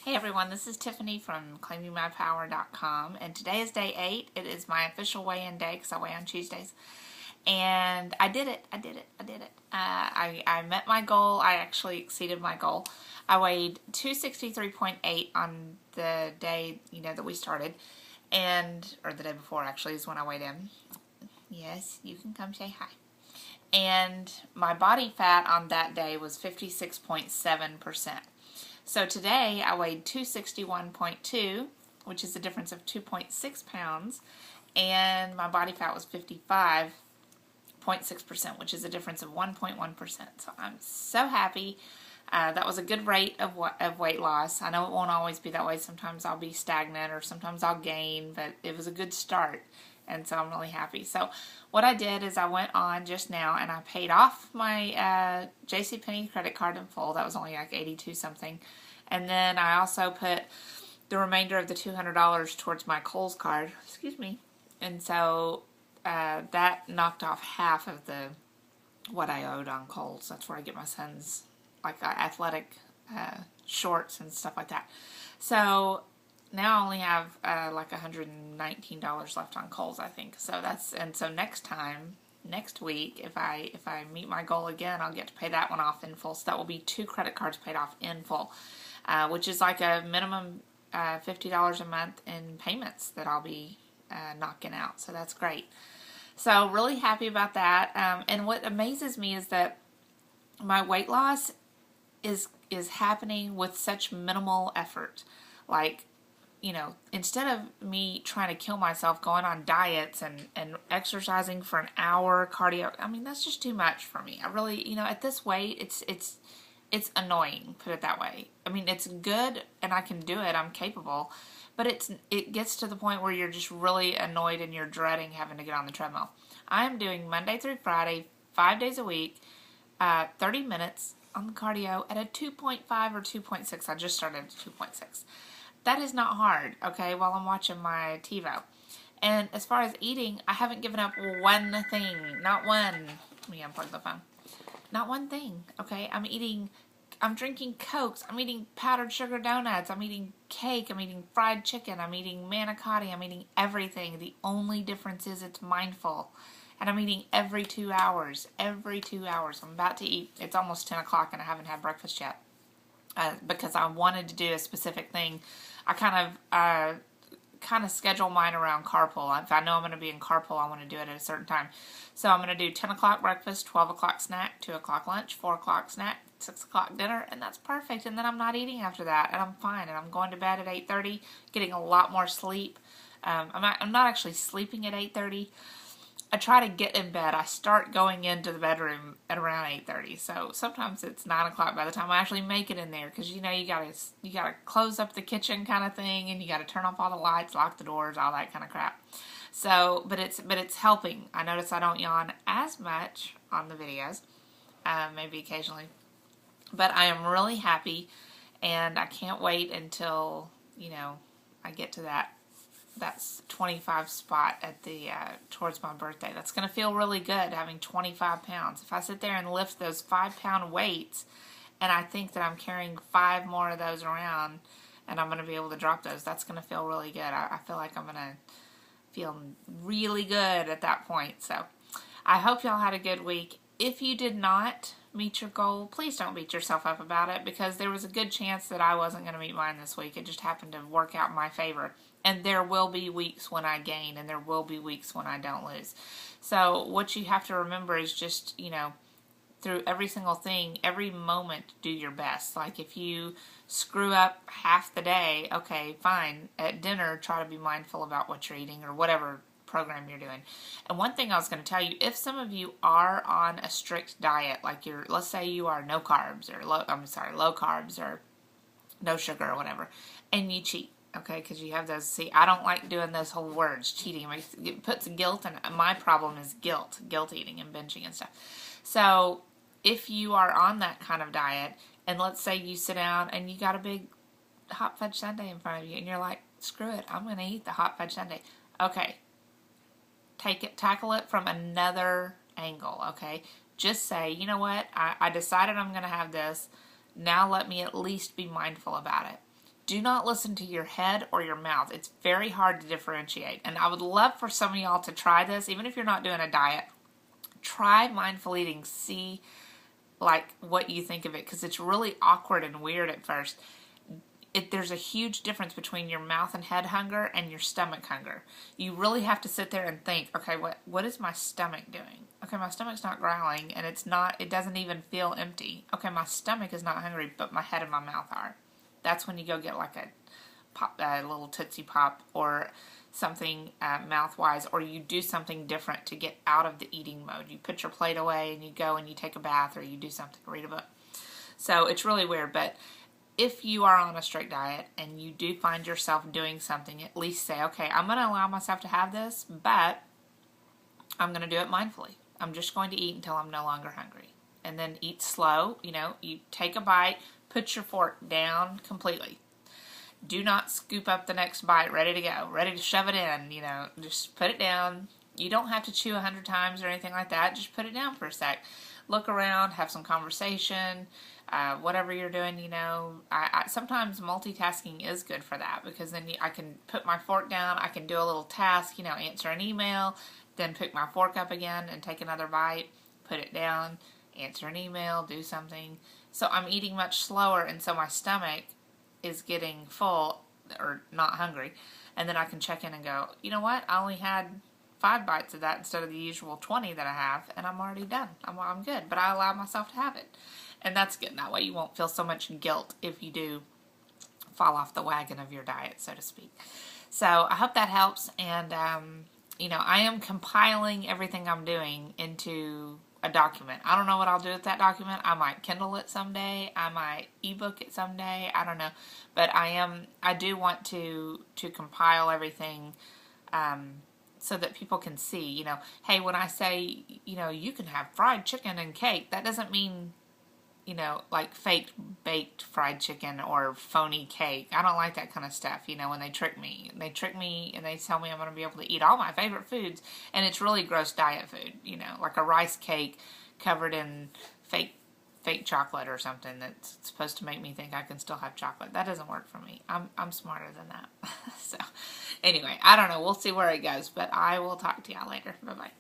Hey everyone, this is Tiffany from ClaimingMyPower.com, and today is day 8. It is my official weigh-in day because I weigh on Tuesdays. And I did it. I met my goal. I actually exceeded my goal. I weighed 263.8 on the day, that we started, or the day before actually is when I weighed in. Yes, you can come say hi. And my body fat on that day was 56.7%. So today I weighed 261.2, which is a difference of 2.6 pounds, and my body fat was 55.6%, which is a difference of 1.1%. So I'm so happy. That was a good rate of weight loss. I know it won't always be that way. Sometimes I'll be stagnant or sometimes I'll gain, but it was a good start. And so I'm really happy. So what I did is I went on just now and I paid off my JCPenney credit card in full. That was only like 82 something. And then I also put the remainder of the $200 towards my Kohl's card. Excuse me. And so that knocked off half of what I owed on Kohl's. That's where I get my son's athletic shorts and stuff like that. So now I only have like $119 left on Kohl's, I think. So so next week, if I meet my goal again, I'll get to pay that one off in full. So that will be 2 credit cards paid off in full, which is like a minimum $50 a month in payments that I'll be knocking out. So that's great. So really happy about that. And what amazes me is that my weight loss is happening with such minimal effort. Instead of me trying to kill myself going on diets and exercising for an hour, cardio, that's just too much for me. I really, at this weight, it's annoying, put it that way. It's good and I can do it, I'm capable, but it gets to the point where you're just really annoyed and you're dreading having to get on the treadmill. I'm doing Monday through Friday, 5 days a week, 30 minutes on the cardio at a 2.5 or 2.6. I just started at 2.6. That is not hard, okay, while I'm watching my TiVo. And as far as eating, I haven't given up one thing. Not one. Let me unplug the phone. Not one thing, okay? I'm drinking Cokes. I'm eating powdered sugar donuts. I'm eating cake. I'm eating fried chicken. I'm eating manicotti. I'm eating everything. The only difference is it's mindful. And I'm eating every 2 hours. Every 2 hours. I'm about to eat. It's almost 10 o'clock and I haven't had breakfast yet. Because I wanted to do a specific thing. I kind of schedule mine around carpool. If I know I'm going to be in carpool, I want to do it at a certain time. So I'm going to do 10 o'clock breakfast, 12 o'clock snack, 2 o'clock lunch, 4 o'clock snack, 6 o'clock dinner, and that's perfect. And then I'm not eating after that, and I'm fine. And I'm going to bed at 8:30, getting a lot more sleep. I'm not actually sleeping at 8:30. I try to get in bed. I start going into the bedroom at around 8:30. So sometimes it's 9 o'clock by the time I actually make it in there, because you gotta close up the kitchen kind of thing, and you gotta turn off all the lights, lock the doors, all that kind of crap. So, but it's helping. I notice I don't yawn as much on the videos, maybe occasionally, but I am really happy, and I can't wait until I get to that's 25 spot at the towards my birthday. That's going to feel really good, having 25 pounds. If I sit there and lift those 5-pound weights, and I think that I'm carrying 5 more of those around, and I'm going to be able to drop those, that's going to feel really good. I feel like I'm going to feel really good at that point. So I hope y'all had a good week. If you did not meet your goal, please don't beat yourself up about it, because there was a good chance that I wasn't going to meet mine this week. It just happened to work out in my favor. And there will be weeks when I gain, and there will be weeks when I don't lose. So what you have to remember is just, through every single thing, every moment, do your best. Like if you screw up half the day, okay, fine. At dinner, try to be mindful about what you're eating or whatever program you're doing. And one thing I was going to tell you, if some of you are on a strict diet, like let's say you are no carbs or low carbs or no sugar or whatever, and you cheat. Okay, because you have those. See, I don't like doing those whole words, cheating. It puts guilt, and my problem is guilt eating and binging and stuff. So if you are on that kind of diet, and let's say you sit down and you got a big hot fudge sundae in front of you, and you're like, screw it, I'm going to eat the hot fudge sundae. Okay, tackle it from another angle, okay? Just say, you know what, I decided I'm going to have this. Now let me at least be mindful about it. Do not listen to your head or your mouth. It's very hard to differentiate. And I would love for some of y'all to try this, even if you're not doing a diet. Try mindful eating. See like what you think of it, because it's really awkward and weird at first. There's a huge difference between your mouth and head hunger and your stomach hunger. You really have to sit there and think, okay, what is my stomach doing? Okay, my stomach's not growling, and it doesn't even feel empty. Okay, my stomach is not hungry, but my head and my mouth are. That's when you go get like a little Tootsie Pop or something mouth-wise, or you do something different to get out of the eating mode. You put your plate away and you go and you take a bath, or you do something, read a book. So it's really weird, but if you are on a strict diet and you do find yourself doing something, at least say, okay, I'm going to allow myself to have this, but I'm going to do it mindfully. I'm just going to eat until I'm no longer hungry. And then eat slow. You take a bite, put your fork down completely. Do not scoop up the next bite ready to go, ready to shove it in. Just put it down. You don't have to chew 100 times or anything like that. Just put it down for a sec. Look around, have some conversation. Whatever you're doing, I sometimes multitasking is good for that, because then I can put my fork down, I can do a little task, answer an email, then pick my fork up again and take another bite, put it down, answer an email, do something. So I'm eating much slower, and so my stomach is getting full or not hungry, and then I can check in and go, you know what, I only had 5 bites of that instead of the usual 20 that I have, and I'm already done. I'm good, but I allowed myself to have it. And that's good. That way you won't feel so much guilt if you do fall off the wagon of your diet, so to speak. So I hope that helps. And, I am compiling everything I'm doing into a document. I don't know what I'll do with that document. I might Kindle it someday. I might ebook it someday. I don't know. But I do want to compile everything so that people can see, hey, when I say, you can have fried chicken and cake, that doesn't mean like fake baked fried chicken or phony cake. I don't like that kind of stuff, when they trick me. They trick me and they tell me I'm going to be able to eat all my favorite foods, and it's really gross diet food, like a rice cake covered in fake chocolate or something that's supposed to make me think I can still have chocolate. That doesn't work for me. I'm smarter than that. So, anyway, I don't know. We'll see where it goes, but I will talk to y'all later. Bye-bye.